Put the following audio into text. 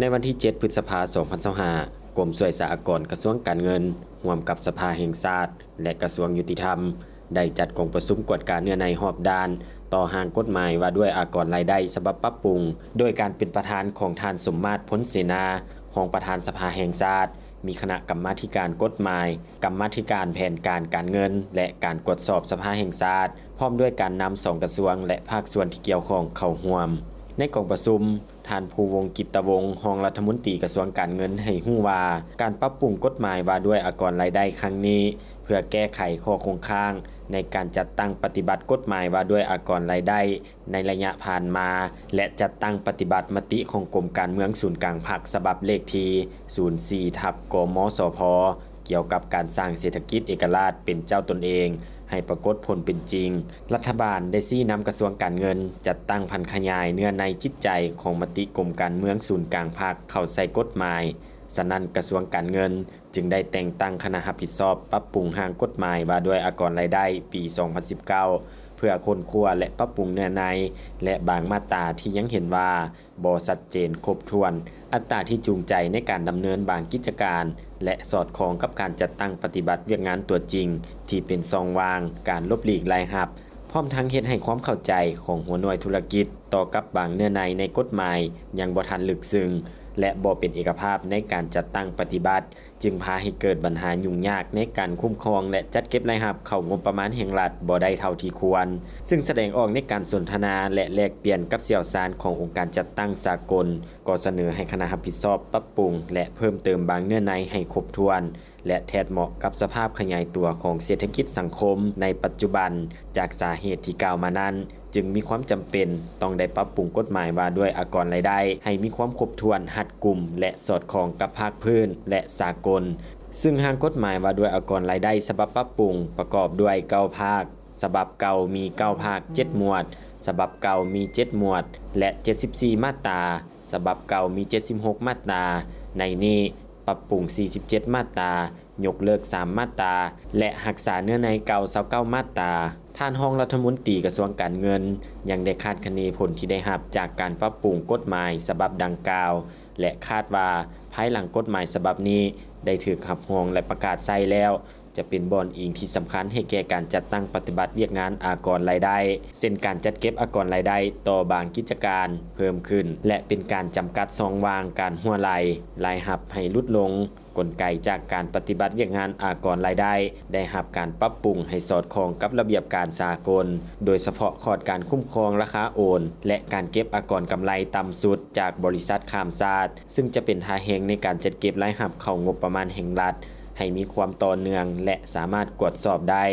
ในวันที่ 7 พฤษภาคม 2025 กรมช่วยสหกรณ์กระทรวงการเงินร่วมกับสภาแห่งชาติและกระทรวงยุติธรรมได้จัดกองประชุมกวดการเนื้อในรอบด้านต่อห่างกฎหมายว่าด้วยอากรรายได้ฉบับปรับปรุงโดยการเป็นประธานของท่านสมมาตร พ้นเสนารองประธานสภาแห่งชาติมีคณะกรรมาธิการกฎหมายกรรมาธิการแผนการเงินและการตรวจสอบสภาแห่งชาติพร้อมด้วยการนำ2กระทรวงและภาคส่วนที่เกี่ยวข้องเข้าร่วมในกองประชุมท่านภูวงศ์กิตตวงศ์รองรัฐมนตรีกระทรวงการเงินให้รู้ว่าการปรับปรุงกฎหมายว่าด้วยอากรรายได้ครั้งนี้เพื่อแก้ไขข้อคงค้างในการจัดตั้งปฏิบัติกฎหมายว่าด้วยอากรรายได้ในระยะผ่านมาและจัดตั้งปฏิบัติมติของกรมการเมืองศูนย์กลางภาคฉบับเลขที่04/กมสพเกี่ยวกับการสร้างเศรษฐกิจเอกราชเป็นเจ้าตนเองให้ปรากฏผลเป็นจริงรัฐบาลได้ชี้นำกระทรวงการเงินจัดตั้งพันขยายเนื้อในจิตใจของมติกรมการเมืองศูนย์กลางภาคเข้าใส่กฎหมายฉะนั้นกระทรวงการเงินจึงได้แต่งตั้งคณะรับผิดชอบปรับปรุงร่างกฎหมายว่าด้วยอากรรายได้ปี 2019 เพื่อค้นคว้าและปรับปรุงเนื้อในและบางมาตราที่ยังเห็นว่าบ่ชัดเจนครบถ้วนอัตราที่จูงใจในการดำเนินบางกิจการและสอดคล้องกับการจัดตั้งปฏิบัติเวียกงานตัวจริงที่เป็นช่องว่างการลบหลีกรายรับพร้อมทั้งเฮ็ดให้ความเข้าใจของหัวหน่วยธุรกิจต่อกับบางเนื้อในในกฎหมายยังบ่ทันลึกซึ้งและบ่เป็นเอกภาพในการจัดตั้งปฏิบัติจึงพาให้เกิดปัญหายุ่งยากในการคุ้มครองและจัดเก็บรายรับเข้างบประมาณแห่งรัฐบ่ได้เท่าที่ควรซึ่งแสดงออกในการสนทนาและแลกเปลี่ยนกับเสี่ยวชาญขององค์การจัดตั้งสากลก็เสนอให้คณะรับผิดชอบปรับปรุงและเพิ่มเติมบางเนื้อในให้ครบถ้วนและแทดเหมาะกับสภาพขยายตัวของเศรษฐกิจสังคมในปัจจุบันจากสาเหตุที่กล่าวมานั้นจึงมีความจำเป็นต้องได้ปรับปรุงกฎหมายว่าด้วยอากรรายได้ให้มีความครบถ้วนรัดกุมและสอดคล้องกับภาคพื้นและสากลซึ่งร่างกฎหมายว่าด้วยอากรรายได้ฉบับปรับปรุงประกอบด้วย9ภาคฉบับเก่ามี9ภาค7หมวดฉบับเก่ามี7หมวดและ74มาตราฉบับเก่ามี76มาตราในนี้ปรับปรุง47มาตรายกเลิก3มาตราและรักษาเนื้อในเก่า29มาตราท่านรองรัฐมนตรีกระทรวงการเงินยังได้คาดคะเนผลที่ได้รับจากการปรับปรุงกฎหมายฉบับดังกล่าวและคาดว่าภายหลังกฎหมายฉบับนี้ได้ถูกขับร้องและประกาศใช้แล้วจะเป็นบ่อนอิงที่สำคัญให้แก่การจัดตั้งปฏิบัติเวียกงานอากรรายได้เช่นการจัดเก็บอากรรายได้ต่อบางกิจการเพิ่มขึ้นและเป็นการจำกัดช่องว่างการหัวไหลรายรับให้ลดลงกลไกจากการปฏิบัติเวียกงานอากรรายได้ได้รับการปรับปรุงให้สอดคล้องกับระเบียบการสากลโดยเฉพาะขอดการคุ้มครองราคาโอนและการเก็บอากรกำไรต่ำสุดจากบริษัทข้ามชาติซึ่งจะเป็นท่าแห่งในการจัดเก็บรายรับเข้างบประมาณแห่งรัฐให้มีความต่อเนื่องและสามารถตรวจสอบได้